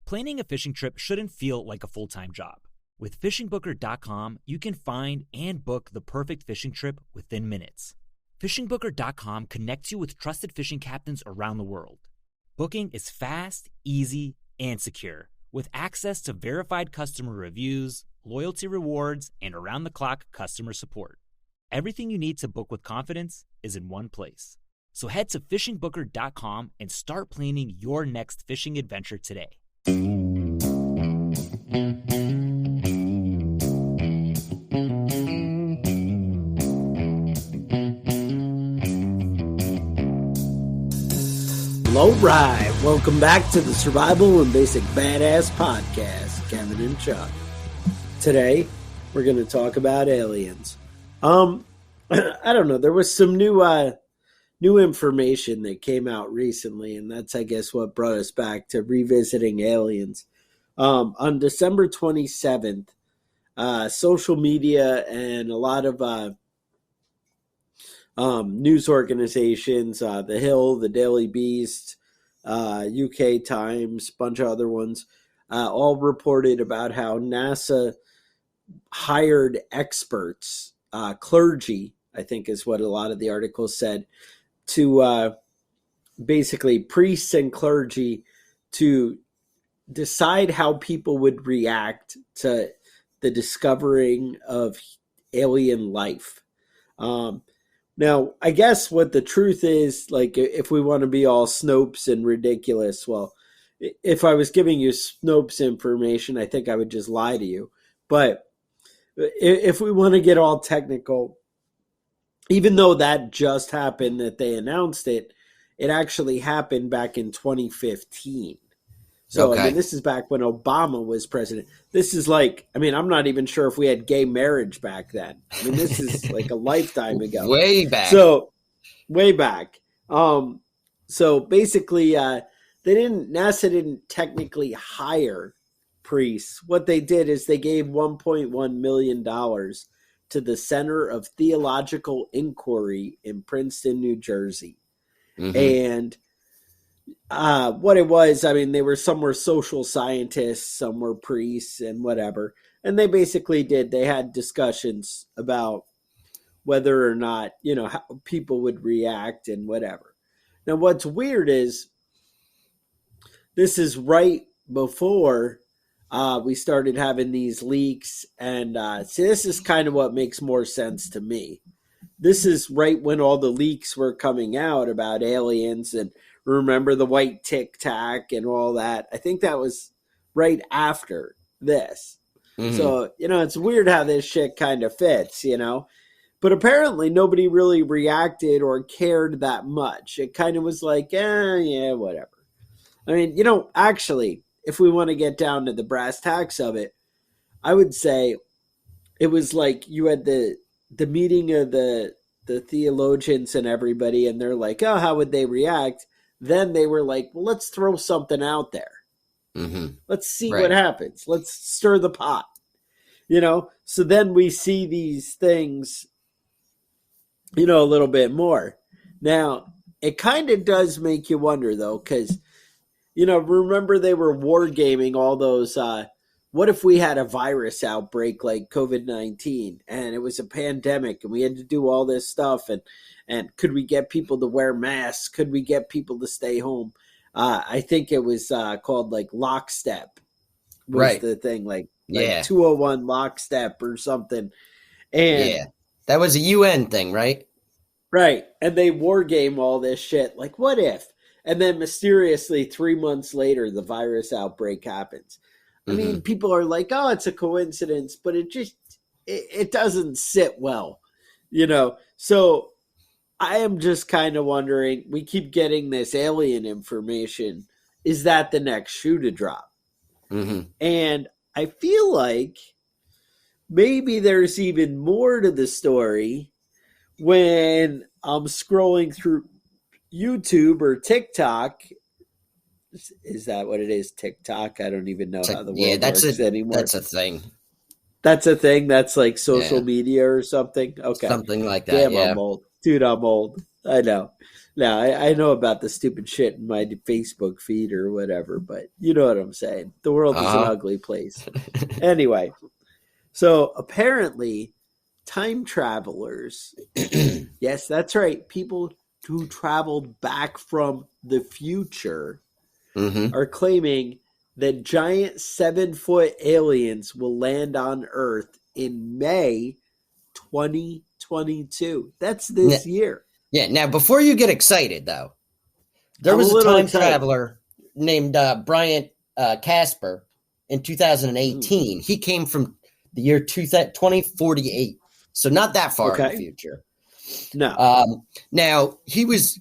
Planning a fishing trip shouldn't feel like a full-time job. With fishingbooker.com, you can find and book the perfect fishing trip within minutes. Fishingbooker.com connects you with trusted fishing captains around the world. Booking is fast, easy, and secure, with access to verified customer reviews, loyalty rewards, and around-the-clock customer support. Everything you need to book with confidence is in one place. So head to fishingbooker.com and start planning your next fishing adventure today. All right, welcome back to the Survival and Basic Badass Podcast, Kevin and Chuck. Today, we're going to talk about aliens. I don't know, there was some new information that came out recently, and that's, I guess, what brought us back to revisiting aliens. On December 27th, social media and a lot of news organizations, The Hill, The Daily Beast, UK Times, a bunch of other ones, all reported about how NASA hired experts, clergy, I think is what a lot of the articles said, to basically priests and clergy to decide how people would react to the discovering of alien life. Now, I guess what the truth is, like, if we want to be all Snopes and ridiculous, well, if I was giving you Snopes information, I think I would just lie to you. But if we want to get all technical, even though that just happened, that they announced it, it actually happened back in 2015. So, okay. I mean, this is back when Obama was president. This is like, I mean, I'm not even sure if we had gay marriage back then. I mean, this is like a lifetime ago. Way back. So, way back. So basically, NASA didn't technically hire priests. What they did is they gave $1.1 million to the Center of Theological Inquiry in Princeton, New Jersey. Mm-hmm. And what it was, I mean, some were social scientists, some were priests and whatever. And they basically they had discussions about whether or not, how people would react and whatever. Now, what's weird is this is right before we started having these leaks. And see, this is kind of what makes more sense to me. This is right when all the leaks were coming out about aliens and remember the white Tic Tac and all that. I think that was right after this. Mm-hmm. So, it's weird how this shit kind of fits, But apparently nobody really reacted or cared that much. It kind of was like, yeah, whatever. I mean, actually, if we want to get down to the brass tacks of it, I would say it was like you had the meeting of the theologians and everybody, and they're like, oh, how would they react? Then they were like, well, let's throw something out there. Mm-hmm. Let's see what happens. Let's stir the pot. So then we see these things, a little bit more. Now, it kind of does make you wonder, though, because, remember they were wargaming all those, what if we had a virus outbreak like COVID-19 and it was a pandemic and we had to do all this stuff and could we get people to wear masks? Could we get people to stay home? I think it was called like lockstep was the thing, like 201 lockstep or something. And that was a UN thing, right? Right. And they war game all this shit. Like, what if? And then mysteriously 3 months later, the virus outbreak happens. I mean, people are like, oh, it's a coincidence, but it doesn't sit well, So I am just kind of wondering, we keep getting this alien information. Is that the next shoe to drop? Mm-hmm. And I feel like maybe there's even more to the story when I'm scrolling through YouTube or TikTok. Is that what it is? TikTok? I don't even know how the world works anymore. That's a thing. That's a thing? That's like social media or something? Okay. Something like that, Damn, I'm old. Dude, I'm old. I know. No, I know about the stupid shit in my Facebook feed or whatever, but you know what I'm saying. The world is an ugly place. Anyway, so apparently, time travelers, yes, that's right, people who traveled back from the future are claiming that giant 7-foot aliens will land on Earth in May 2022. That's this year. Yeah. Now, before you get excited, though, there was a time traveler named Bryant Casper in 2018. He came from the year 2048, so not that far in the future. No. Now he was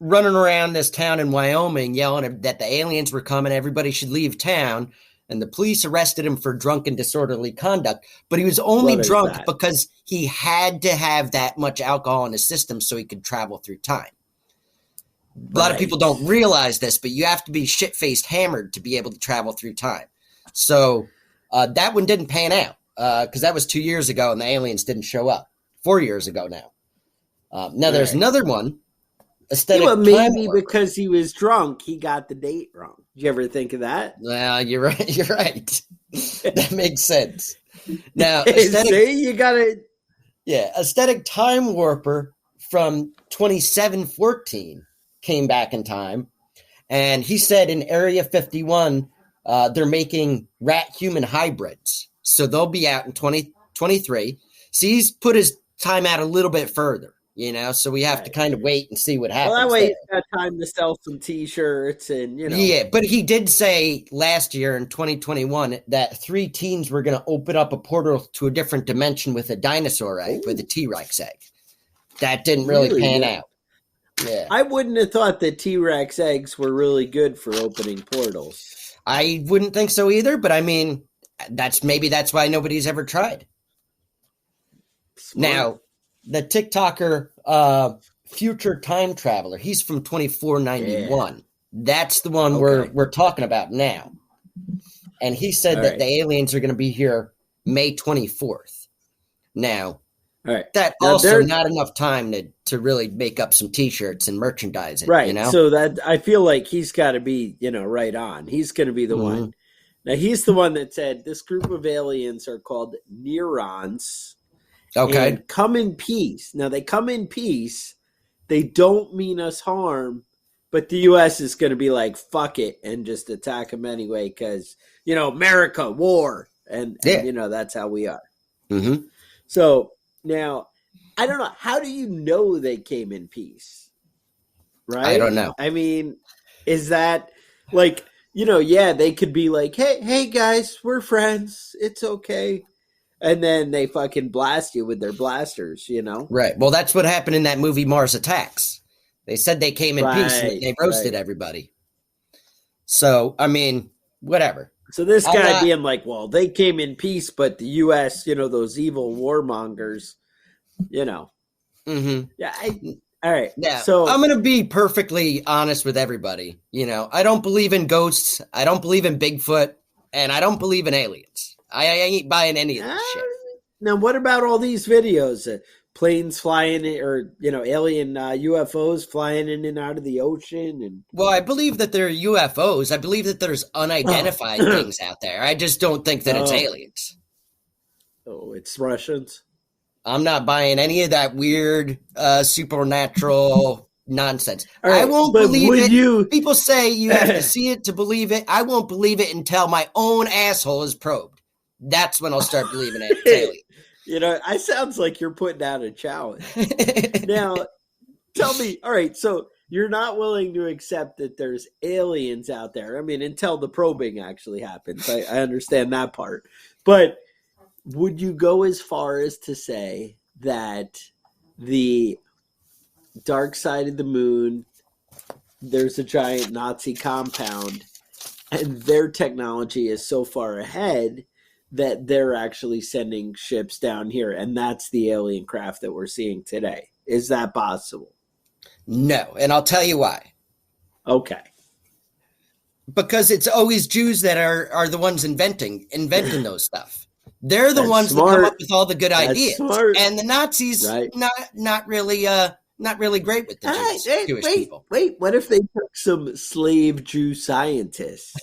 running around this town in Wyoming yelling that the aliens were coming, everybody should leave town, and the police arrested him for drunken disorderly conduct. But he was only drunk because he had to have that much alcohol in his system so he could travel through time. A lot of people don't realize this, but you have to be shit-faced hammered to be able to travel through time. So that one didn't pan out because that was 2 years ago and the aliens didn't show up. 4 years ago now. Now there's another one. Maybe because he was drunk, he got the date wrong. Did you ever think of that? Well, you're right. You're right. That makes sense. Now, you got it. Yeah, aesthetic time warper from 2714 came back in time, and he said in Area 51 they're making rat-human hybrids, so they'll be out in 2023. So he's put his time out a little bit further. So we have to kind of wait and see what happens. Well, that way he's got time to sell some T-shirts and, Yeah, but he did say last year in 2021 that 3 teens were going to open up a portal to a different dimension with a dinosaur egg, with a T-Rex egg. That didn't really pan out. Yeah, I wouldn't have thought that T-Rex eggs were really good for opening portals. I wouldn't think so either, but I mean, that's why nobody's ever tried. Smart. Now, the TikToker future time traveler, he's from 2491. Yeah. That's the one we're talking about now. And he said that the aliens are going to be here May 24th. Now, that also not enough time to really make up some T-shirts and merchandise. Right. So that I feel like he's got to be, right on. He's going to be the one. Now, he's the one that said this group of aliens are called neurons. Okay. And come in peace. Now, they come in peace. They don't mean us harm, but the U.S. is going to be like, fuck it, and just attack them anyway because, America, war. And that's how we are. Mm-hmm. So, now, I don't know. How do you know they came in peace? Right? I don't know. I mean, is that like, they could be like, hey, guys, we're friends. It's okay. And then they fucking blast you with their blasters, Right. Well, that's what happened in that movie Mars Attacks. They said they came in peace and they roasted everybody. So, I mean, whatever. So this guy being like, well, they came in peace, but the U.S., those evil warmongers, Mm-hmm. Yeah. All right. Yeah. So I'm going to be perfectly honest with everybody. I don't believe in ghosts. I don't believe in Bigfoot. And I don't believe in aliens. I ain't buying any of this shit. Now, what about all these videos? Planes flying or, alien UFOs flying in and out of the ocean? And well, I believe that they're UFOs. I believe that there's unidentified things out there. I just don't think that it's aliens. Oh, it's Russians? I'm not buying any of that weird supernatural nonsense. Right, I won't believe it. People say you have to see it to believe it. I won't believe it until my own asshole is probed. That's when I'll start believing it. It sounds like you're putting out a challenge. Now, tell me, all right, so you're not willing to accept that there's aliens out there. I mean, until the probing actually happens. I understand that part. But would you go as far as to say that the dark side of the moon, there's a giant Nazi compound, and their technology is so far ahead that they're actually sending ships down here, and that's the alien craft that we're seeing today? Is that possible? No, and I'll tell you why. Okay. Because it's always Jews that are the ones inventing those stuff. They're the ones that come up with all the good ideas. Smart. And the Nazis not really not really great with the Jews, Jewish people. Wait, what if they took some slave Jew scientists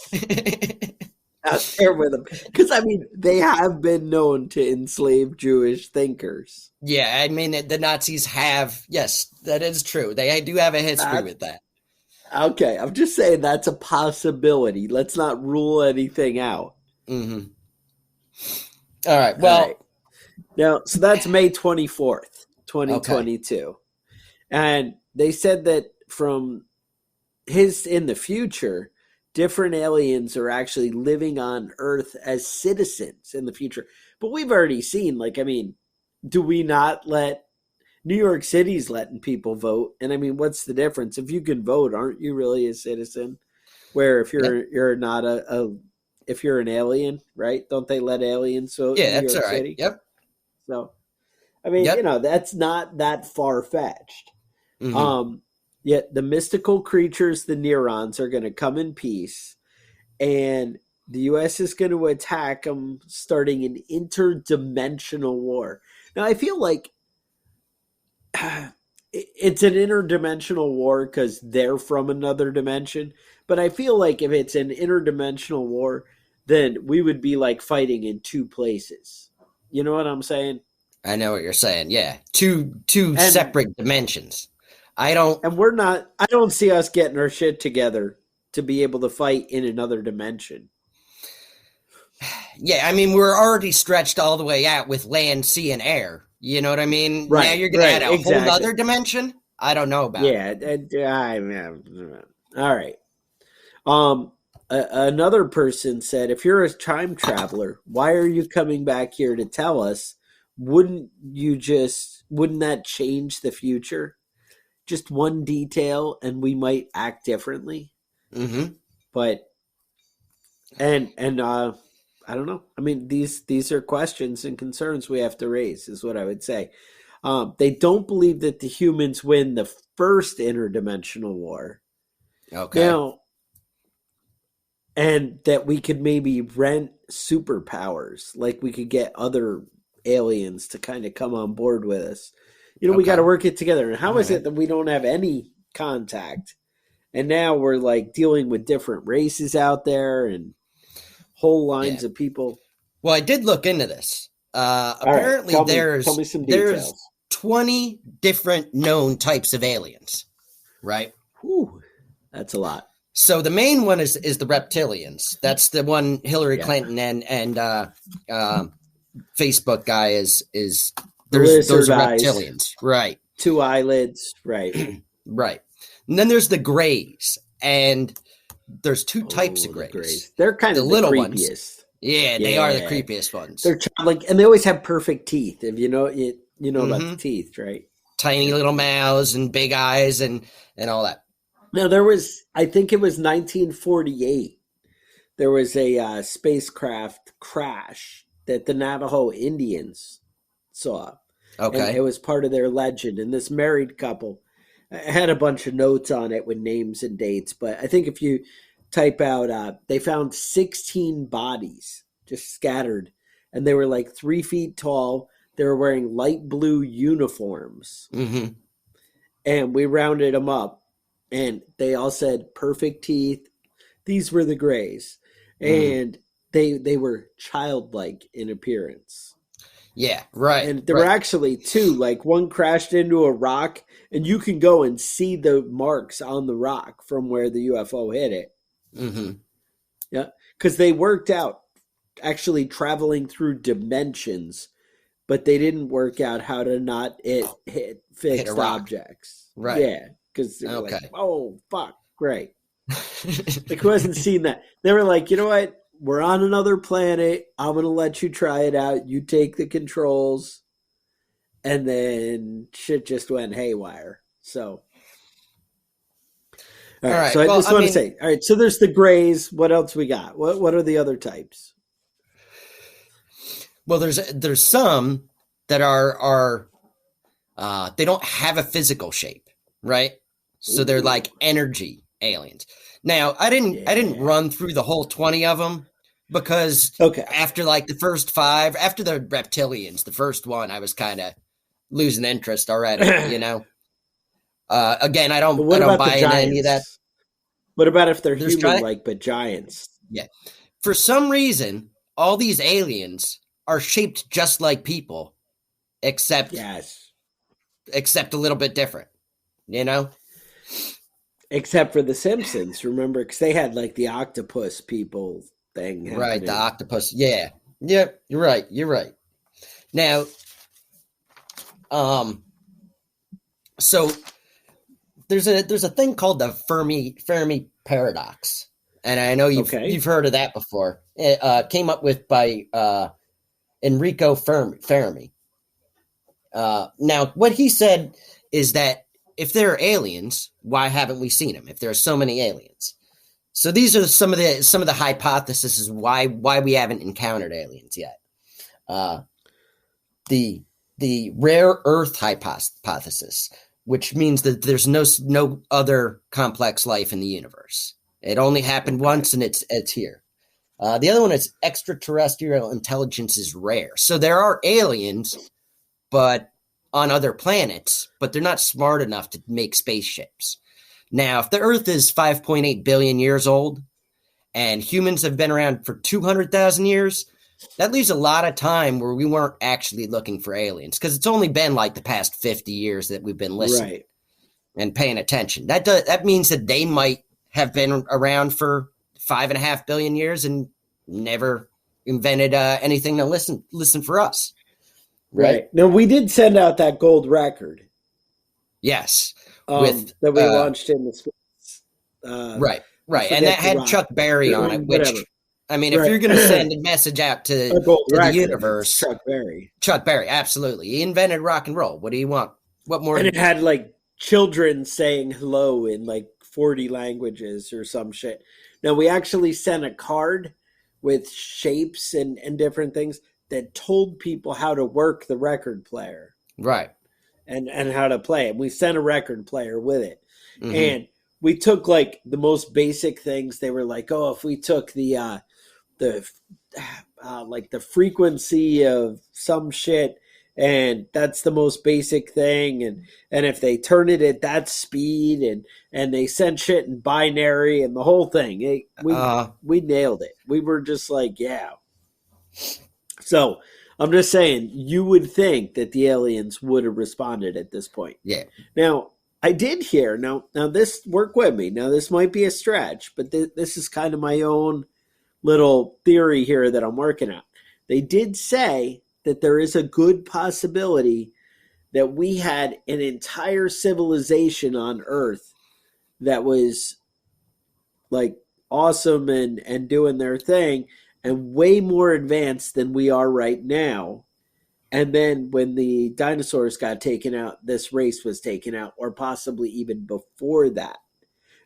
out there with them? Because, I mean, they have been known to enslave Jewish thinkers. Yeah, I mean, the Nazis have, yes, that is true. They do have a history with that. Okay, I'm just saying that's a possibility. Let's not rule anything out. Mm-hmm. All right, well. All right. Now, so that's May 24th, 2022. Okay. And they said that in the future, different aliens are actually living on Earth as citizens in the future. But we've already seen, like, I mean, do we not let New York City's letting people vote? And I mean, what's the difference? If you can vote, aren't you really a citizen? Where if you're not if you're an alien, right? Don't they let aliens vote in New York City? Yep. So, I mean, that's not that far-fetched. Mm-hmm. Yet the mystical creatures, the Neurons, are going to come in peace, and the U.S. is going to attack them, starting an interdimensional war. Now, I feel like it's an interdimensional war because they're from another dimension, but I feel like if it's an interdimensional war, then we would be like fighting in two places. You know what I'm saying? I know what you're saying. Yeah. Two separate dimensions. I don't see us getting our shit together to be able to fight in another dimension. Yeah, I mean, we're already stretched all the way out with land, sea, and air. You know what I mean? Right. Now you're going to add a whole other dimension? I don't know about it. All right. Another person said, if you're a time traveler, why are you coming back here to tell us? Wouldn't that change the future? Just one detail and we might act differently. Mm-hmm. But, and I don't know. I mean, these are questions and concerns we have to raise, is what I would say. They don't believe that the humans win the first interdimensional war. Okay. Now, and that we could maybe rent superpowers, like we could get other aliens to kind of come on board with us. We got to work it together. And how is it that we don't have any contact? And now we're like dealing with different races out there and whole lines of people. Well, I did look into this. Apparently tell me some details. There's 20 different known types of aliens, right? Whew, that's a lot. So the main one is the reptilians. That's the one Hillary Clinton and Facebook guy is those are reptilians, right? 2 eyelids, right? Right. And then there's the grays, and there's 2 types of grays. They're kind of the little creepiest. Ones. Yeah, they are the creepiest ones. They're and they always have perfect teeth. If you know about the teeth, right? Tiny little mouths and big eyes and all that. Now I think it was 1948. There was a spacecraft crash that the Navajo Indians saw. Okay. And it was part of their legend. And this married couple had a bunch of notes on it with names and dates. But I think if you type out, they found 16 bodies just scattered. And they were like 3 feet tall. They were wearing light blue uniforms. Mm-hmm. And we rounded them up. And they all said perfect teeth. These were the grays. And they were childlike in appearance. Yeah, right. And there were actually 2. Like one crashed into a rock, and you can go and see the marks on the rock from where the UFO hit it. Mm-hmm. Yeah, because they worked out actually traveling through dimensions, but they didn't work out how to not hit fixed objects. Right. Yeah, because they were like, oh, fuck, great. Like, who hasn't seen that? They were like, you know what? We're on another planet. I'm going to let you try it out. You take the controls. And then shit just went haywire. So, all right. So I just want to say, all right. So there's the grays. What else we got? What are the other types? Well, there's some that are they don't have a physical shape, right? So they're like energy aliens. Now, I didn't run through the whole 20 of them because after like the first 5, after the reptilians, the first one, I was kind of losing interest already, you know? Again, I But don't what about buy the into any of that. giants? What about if they're There's human-like but giants? Yeah. For some reason, all these aliens are shaped just like people, except Yes. a little bit different, you know? Except for the Simpsons, remember? Because they had like the octopus people thing happening. Right, the octopus. Yeah. Yep, you're right. You're right. Now, so there's a thing called the Fermi paradox. And I know you've heard of that before. It came up with by Enrico Fermi. Now, what he said is that if there are aliens, why haven't we seen them? If there are so many aliens, so these are some of the hypotheses why we haven't encountered aliens yet. The rare Earth hypothesis, which means that there's no other complex life in the universe. It only happened once, and it's here. The other one is extraterrestrial intelligence is rare. So there are aliens, but on other planets, but they're not smart enough to make spaceships. Now, if the Earth is 5.8 billion years old and humans have been around for 200,000 years, that leaves a lot of time where we weren't actually looking for aliens, because it's only been like the past 50 years that we've been listening and paying attention. That means that they might have been around for 5.5 billion years and never invented anything to listen for us. Right. No, we did send out that gold record. Yes. That we launched in the space. Right. And that had Chuck Berry on it, which, I mean, if you're going to send a message out to the universe, Chuck Berry, absolutely. He invented rock and roll. What do you want? What more? And it had like children saying hello in like 40 languages or some shit. Now, we actually sent a card with shapes and different things that told people how to work the record player. Right. And how to play it. We sent a record player with it. Mm-hmm. And we took like the most basic things. They were like, oh, if we took the frequency of some shit, and that's the most basic thing, and if they turn it at that speed, and they sent shit in binary and the whole thing, we nailed it. We were just like, yeah. So I'm just saying, you would think that the aliens would have responded at this point. Yeah. Now, I did hear, now this, work with me. Now, this might be a stretch, but this is kind of my own little theory here that I'm working on. They did say that there is a good possibility that we had an entire civilization on Earth that was like awesome and doing their thing and way more advanced than we are right now. And then when the dinosaurs got taken out, this race was taken out, or possibly even before that.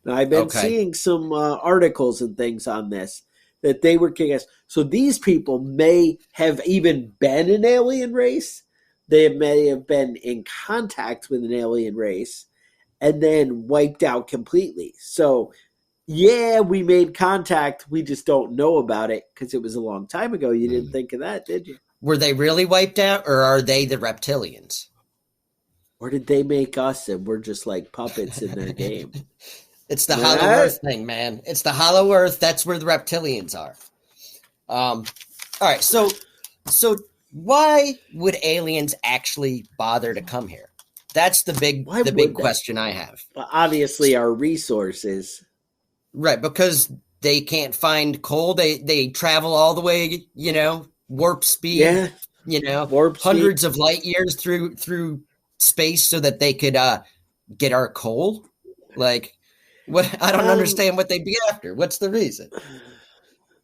Now, I've been seeing some articles and things on this, that they were kicking ass. So these people may have even been an alien race. They may have been in contact with an alien race and then wiped out completely. So, yeah, we made contact. We just don't know about it because it was a long time ago. You didn't think of that, did you? Were they really wiped out, or are they the reptilians? Or did they make us and we're just like puppets in their game? It's the Hollow Earth thing, man. It's the Hollow Earth. That's where the reptilians are. All right. So why would aliens actually bother to come here? That's the big question I have. Well, obviously, our resources. Right, because they can't find coal. They travel all the way, warp speed. Yeah. Hundreds of light years through space so that they could get our coal. Like, what? I don't understand what they'd be after. What's the reason?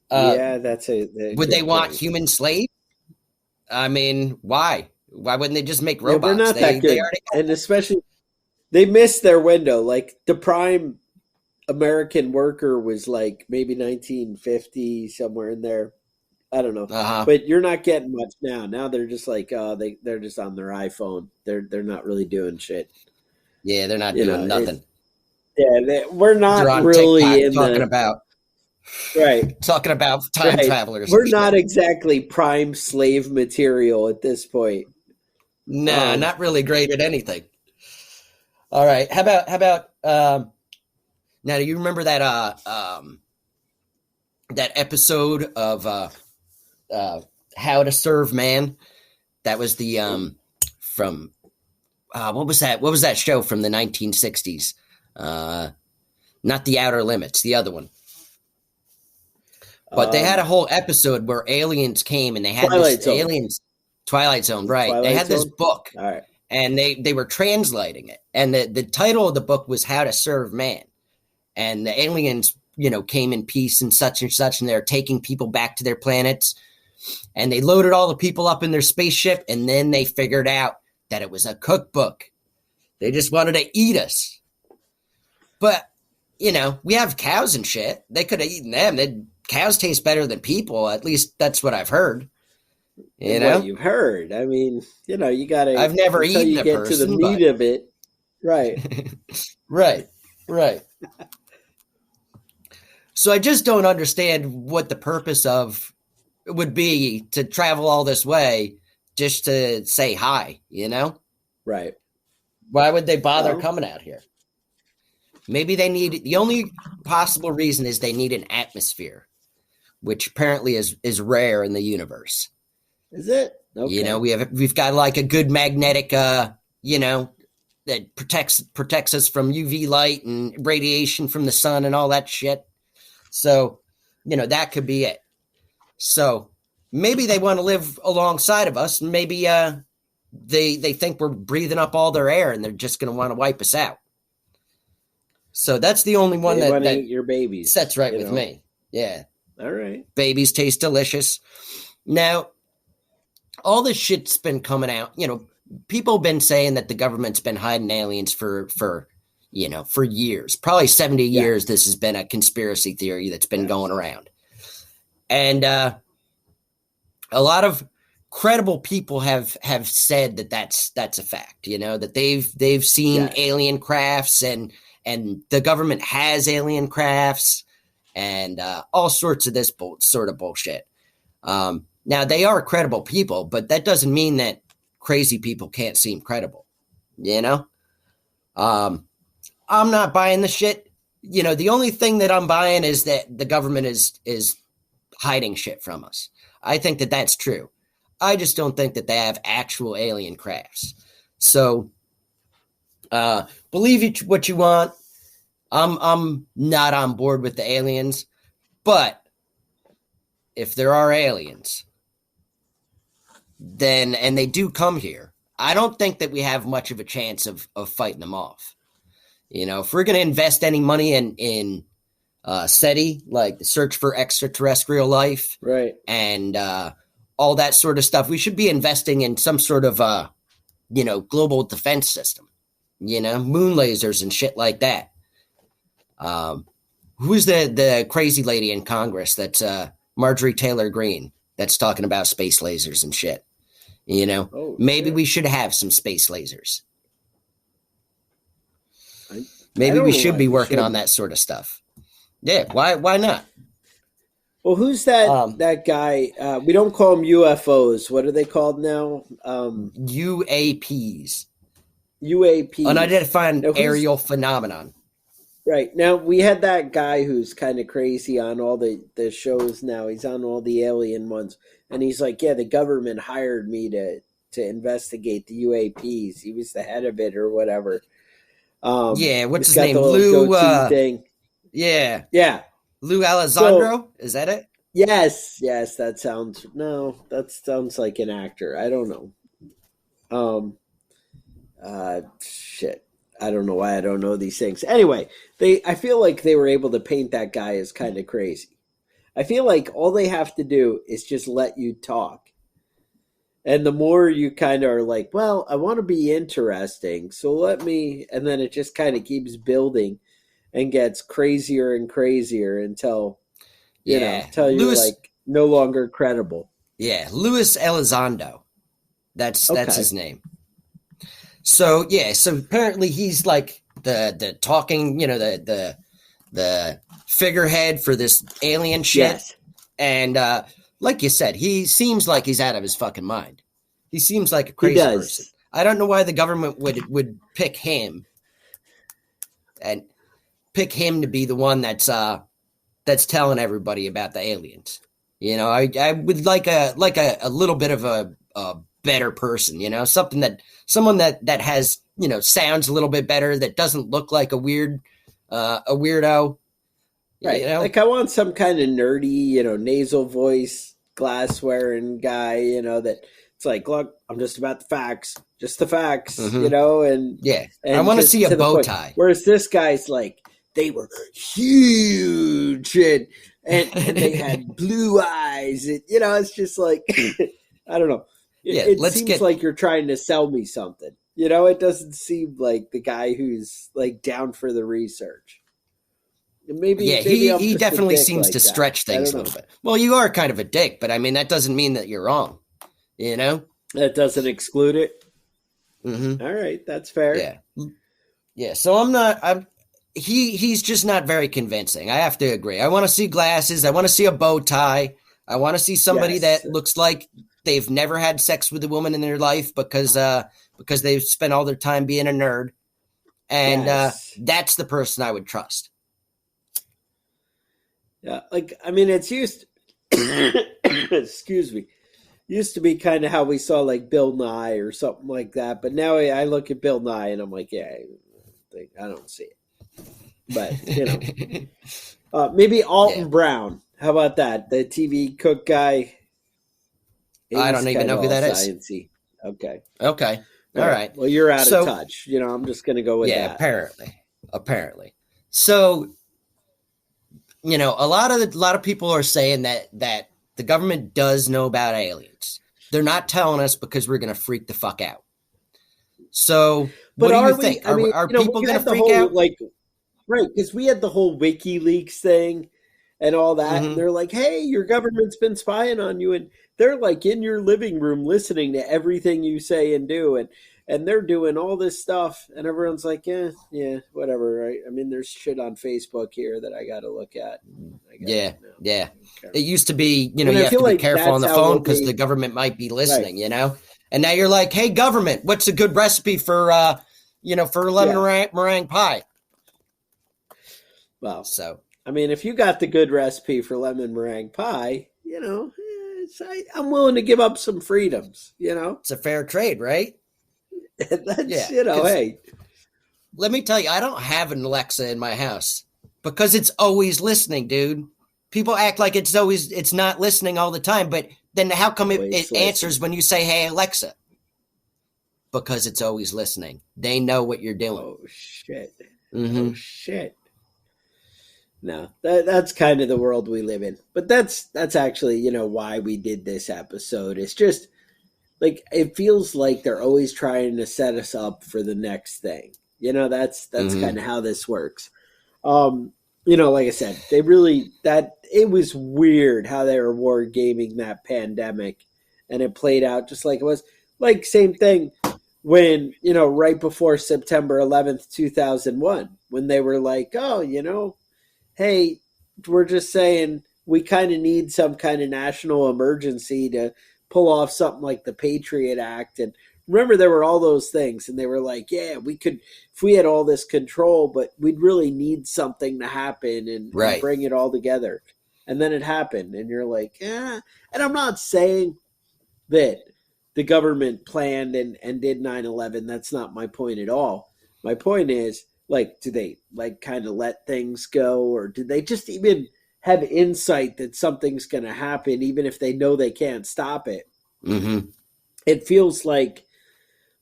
That's would they want human slaves? I mean, why? Why wouldn't they just make robots? They're not that good. And especially, they missed their window. Like, the prime American worker was like maybe 1950, somewhere in there. I don't know. But you're not getting much now. Now they're just like, they're just on their iPhone. They're not really doing shit. Yeah, they're not doing nothing. We're not really in talking about time travelers. We're not exactly prime slave material at this point. Nah, not really great at anything. All right. How about now do you remember that that episode of How to Serve Man? That was the from what was that? What was that show from the 1960s? Not The Outer Limits, the other one. But they had a whole episode where aliens came and they had Twilight this Zone. aliens Twilight Zone, right? Twilight they had this Zone? book. All right. And they were translating it. And the title of the book was How to Serve Man. And the aliens, came in peace and such, and they're taking people back to their planets. And they loaded all the people up in their spaceship, and then they figured out that it was a cookbook. They just wanted to eat us. But, we have cows and shit. They could have eaten them. Cows taste better than people. At least that's what I've heard. What you've heard. I mean, you got to. I've never eaten you a get person, to the meat of it. Right. Right. So I just don't understand what the purpose of would be to travel all this way just to say hi, Right. Why would they bother coming out here? Maybe the only possible reason is they need an atmosphere, which apparently is rare in the universe. Is it? Okay. We've got like a good magnetic, that protects us from UV light and radiation from the sun and all that shit. So, that could be it. So maybe they want to live alongside of us. Maybe they think we're breathing up all their air and they're just going to want to wipe us out. So that's the only one that eat your babies. Sets right with me. Yeah. All right. Babies taste delicious. Now, all this shit's been coming out. People have been saying that the government's been hiding aliens for years, probably 70 years. This has been a conspiracy theory that's been going around. And a lot of credible people have said that that's a fact, that they've seen alien crafts and the government has alien crafts and all sorts of this sort of bullshit. Now, they are credible people, but that doesn't mean that crazy people can't seem credible, I'm not buying the shit. The only thing that I'm buying is that the government is hiding shit from us. I think that that's true. I just don't think that they have actual alien crafts. So, believe what you want. I'm not on board with the aliens, but if there are aliens, then, and they do come here, I don't think that we have much of a chance of fighting them off. If we're going to invest any money in SETI, like the search for extraterrestrial life, right, and all that sort of stuff, we should be investing in some sort of global defense system, moon lasers and shit like that. Who's the crazy lady in Congress that's Marjorie Taylor Greene that's talking about space lasers and shit? Maybe we should have some space lasers. Maybe we should be working on that sort of stuff. Yeah, why not? Well, who's that guy? We don't call them UFOs. What are they called now? UAPs. UAPs. Unidentified aerial phenomenon. Right. Now, we had that guy who's kind of crazy on all the shows now. He's on all the alien ones. And he's like, yeah, the government hired me to investigate the UAPs. He was the head of it or whatever. What's his name? Lou. Thing. Yeah. Yeah. Lou Alessandro? Is that it? Yes. That sounds like an actor. I don't know. Shit. I don't know why I don't know these things. Anyway, I feel like they were able to paint that guy as kind of crazy. I feel like all they have to do is just let you talk. And the more you kind of are like, well, I want to be interesting, so let me, and then it just kind of keeps building and gets crazier and crazier until, until you're like no longer credible. Yeah, Louis Elizondo. That's his name. So so apparently he's like the talking, the figurehead for this alien shit. Yes. And like you said, he seems like he's out of his fucking mind. He seems like a crazy person. I don't know why the government would pick him and pick him to be the one that's telling everybody about the aliens. You know, I would like a little bit of a better person, you know, someone that has, you know, sounds a little bit better, that doesn't look like a weirdo. Right. You know? Like I want some kind of nerdy, you know, nasal voice, glass wearing guy, you know, that it's like, look, I'm just about the facts, just the facts, you know, and I want to see a bow point. tie. Whereas this guy's like, they were huge and they had blue eyes. You know, it's just like, I don't know. It seems like you're trying to sell me something. You know, it doesn't seem like the guy who's like down for the research. Maybe he definitely seems like to stretch things a little bit. Well, you are kind of a dick, but I mean, that doesn't mean that you're wrong. You know? That doesn't exclude it. Mm-hmm. All right, that's fair. Yeah. So he's just not very convincing. I have to agree. I want to see glasses. I want to see a bow tie. I want to see somebody that looks like they've never had sex with a woman in their life because they've spent all their time being a nerd. And that's the person I would trust. Yeah, like, I mean, it's excuse me, used to be kind of how we saw like Bill Nye or something like that. But now I look at Bill Nye and I'm like, yeah, I don't see it. But, you know, maybe Alton Brown. How about that? The TV cook guy. I don't even know who that is. Sciencey. Okay. All right. Well, you're out of touch. You know, I'm just going to go with that. Yeah, apparently. So, you know, a lot of people are saying that the government does know about aliens. They're not telling us because we're going to freak the fuck out. So, what do you think? Are people going to freak out? Right, because we had the whole WikiLeaks thing and all that, and they're like, hey, your government's been spying on you, and they're like in your living room listening to everything you say and do, and they're doing all this stuff, and everyone's like, yeah, whatever, right? I mean, there's shit on Facebook here that I got to look at. Yeah. It used to be, you know, you have to be careful on the phone because the government might be listening, you know? And now you're like, hey, government, what's a good recipe for lemon meringue pie? Well, I mean, if you got the good recipe for lemon meringue pie, you know, I'm willing to give up some freedoms, you know? It's a fair trade, right? That's, you know, hey. Let me tell you, I don't have an Alexa in my house because it's always listening, dude. People act like it's not listening all the time, but then how come it answers when you say, hey, Alexa? Because it's always listening. They know what you're doing. Oh, shit. Mm-hmm. Oh, shit. No, that's kind of the world we live in. But that's actually, you know, why we did this episode. It's just like it feels like they're always trying to set us up for the next thing. You know, that's kind of how this works. You know, like I said, it was weird how they were war gaming that pandemic, and it played out just like it was. Like same thing when, you know, right before September 11th, 2001, when they were like, oh, you know, hey, we're just saying we kind of need some kind of national emergency to pull off something like the Patriot Act. And remember, there were all those things, and they were like, yeah, we could, if we had all this control, but we'd really need something to happen and bring it all together. And then it happened, and you're like, yeah. And I'm not saying that the government planned and did 9/11. That's not my point at all. My point is, like, do they like kind of let things go, or do they just even have insight that something's going to happen, even if they know they can't stop it? Mm-hmm. It feels like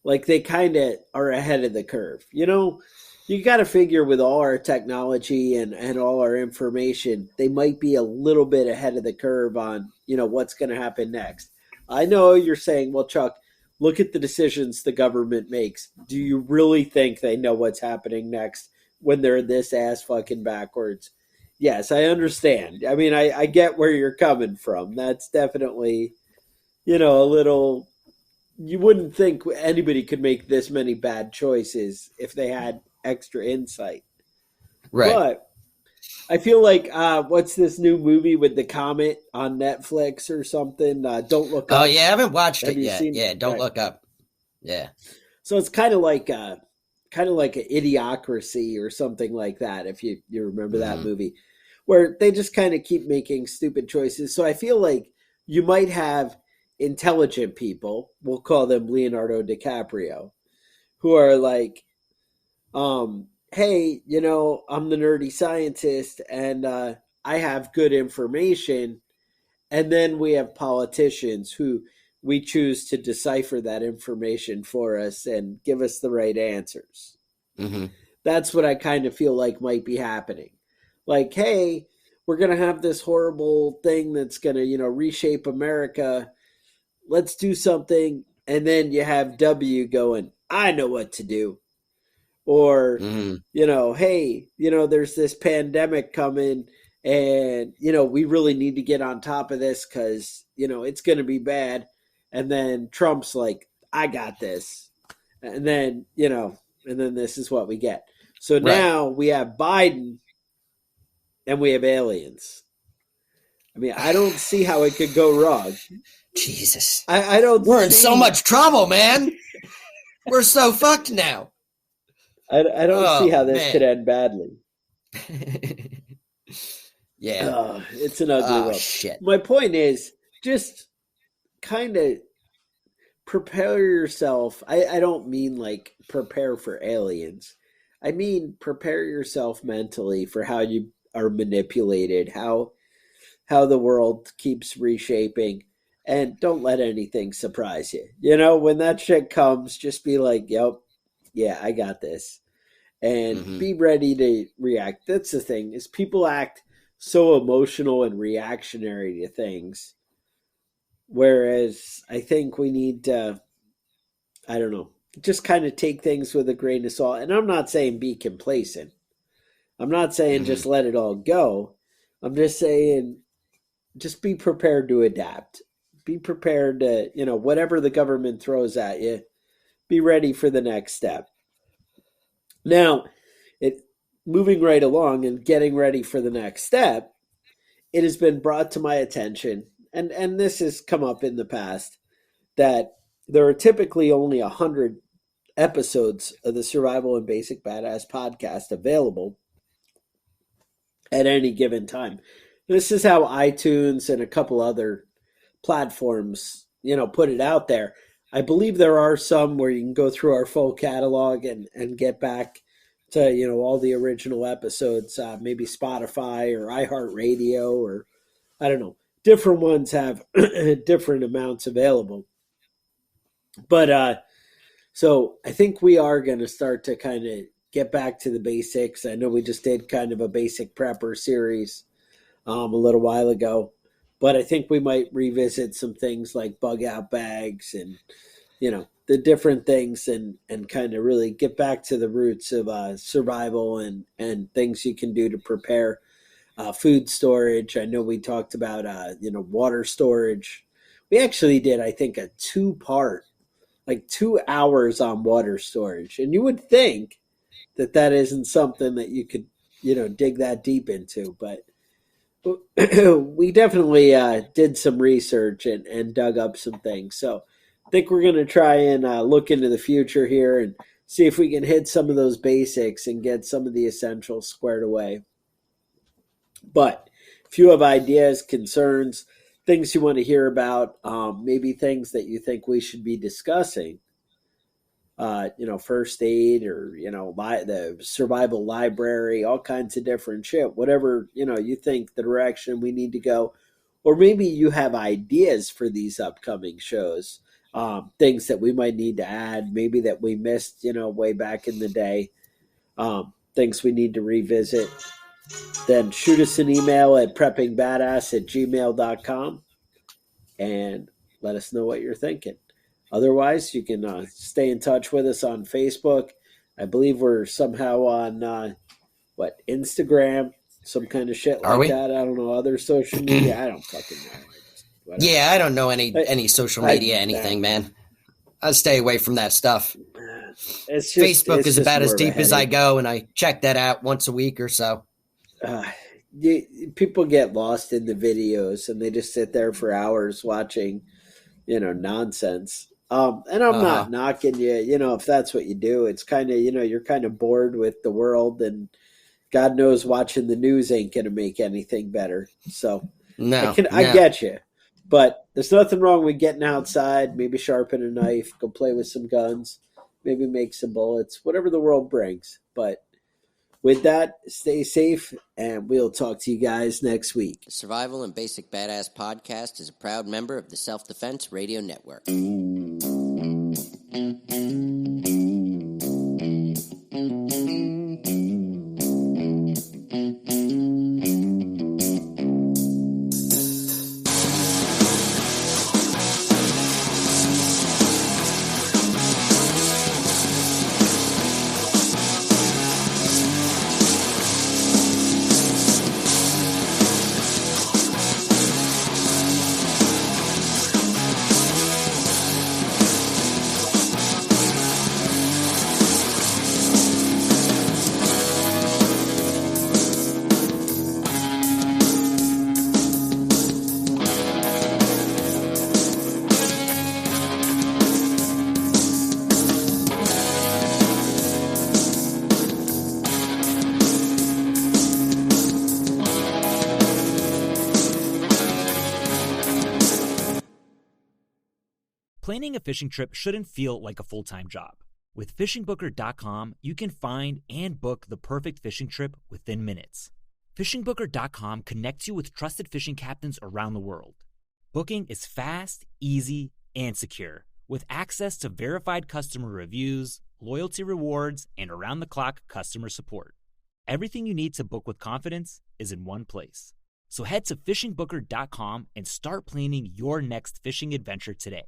they kind of are ahead of the curve. You know, you got to figure with all our technology and all our information, they might be a little bit ahead of the curve on, you know, what's going to happen next. I know you're saying, well, Chuck, look at the decisions the government makes. Do you really think they know what's happening next when they're this ass fucking backwards? Yes, I understand. I mean, I get where you're coming from. That's definitely, you know, a little, you wouldn't think anybody could make this many bad choices if they had extra insight. Right. But I feel like, what's this new movie with the comet on Netflix or something? Don't Look Up. Oh, yeah, I haven't watched it you yet. seen Don't Look Up. Yeah. So it's kind of like kind of like an Idiocracy or something like that, if you remember that movie, where they just kind of keep making stupid choices. So I feel like you might have intelligent people, we'll call them Leonardo DiCaprio, who are like, hey, I'm the nerdy scientist and I have good information. And then we have politicians who we choose to decipher that information for us and give us the right answers. Mm-hmm. That's what I kind of feel like might be happening. Like, hey, we're going to have this horrible thing that's going to, reshape America. Let's do something. And then you have W going, I know what to do. Or, hey, there's this pandemic coming and, we really need to get on top of this because, it's going to be bad. And then Trump's like, I got this. And then, and then this is what we get. So now we have Biden and we have aliens. I mean, I don't see how it could go wrong. Jesus. I don't We're in so much trouble, man. We're so fucked now. I don't see how this could end badly. Yeah. It's an ugly world. Shit. My point is just kind of prepare yourself. I don't mean like prepare for aliens. I mean prepare yourself mentally for how you are manipulated, how the world keeps reshaping, and don't let anything surprise you. When that shit comes, just be like, yep, yeah, I got this. And be ready to react. That's the thing, is people act so emotional and reactionary to things. Whereas I think we need to, I don't know, just kind of take things with a grain of salt. And I'm not saying be complacent. I'm not saying just let it all go. I'm just saying just be prepared to adapt. Be prepared to, whatever the government throws at you, be ready for the next step. Now, moving right along and getting ready for the next step, it has been brought to my attention, and this has come up in the past, that there are typically only 100 episodes of the Survival and Basic Badass podcast available at any given time. This is how iTunes and a couple other platforms, put it out there. I believe there are some where you can go through our full catalog and get back to, all the original episodes, maybe Spotify or iHeartRadio, or I don't know. Different ones have different amounts available. But so I think we are going to start to kind of get back to the basics. I know we just did kind of a basic prepper series a little while ago, but I think we might revisit some things like bug out bags and, the different things and kind of really get back to the roots of survival and things you can do to prepare food storage. I know we talked about, water storage. We actually did, I think, a 2-part, like 2 hours on water storage. And you would think that isn't something that you could, dig that deep into. But we definitely did some research and dug up some things. So I think we're going to try and look into the future here and see if we can hit some of those basics and get some of the essentials squared away. But if you have ideas, concerns, things you want to hear about, maybe things that you think we should be discussing, first aid or, the survival library, all kinds of different shit, whatever, you think the direction we need to go, or maybe you have ideas for these upcoming shows, things that we might need to add, maybe that we missed, way back in the day, things we need to revisit, then shoot us an email at preppingbadass@gmail.com and let us know what you're thinking. Otherwise, you can stay in touch with us on Facebook. I believe we're somehow on, Instagram, some kind of shit like that. I don't know, other social media. I don't fucking know. Yeah, I don't know any social media, anything, man. I stay away from that stuff. Facebook is about as deep as I go, and I check that out once a week or so. People get lost in the videos, and they just sit there for hours watching, nonsense. And I'm not knocking you, if that's what you do. It's kind of, you're kind of bored with the world, and God knows watching the news ain't going to make anything better. So I get you. But there's nothing wrong with getting outside, maybe sharpen a knife, go play with some guns, maybe make some bullets, whatever the world brings. But with that, stay safe, and we'll talk to you guys next week. The Survival and Basic Badass Podcast is a proud member of the Self-Defense Radio Network. Planning a fishing trip shouldn't feel like a full-time job. With FishingBooker.com, you can find and book the perfect fishing trip within minutes. FishingBooker.com connects you with trusted fishing captains around the world. Booking is fast, easy, and secure, with access to verified customer reviews, loyalty rewards, and around-the-clock customer support. Everything you need to book with confidence is in one place. So head to FishingBooker.com and start planning your next fishing adventure today.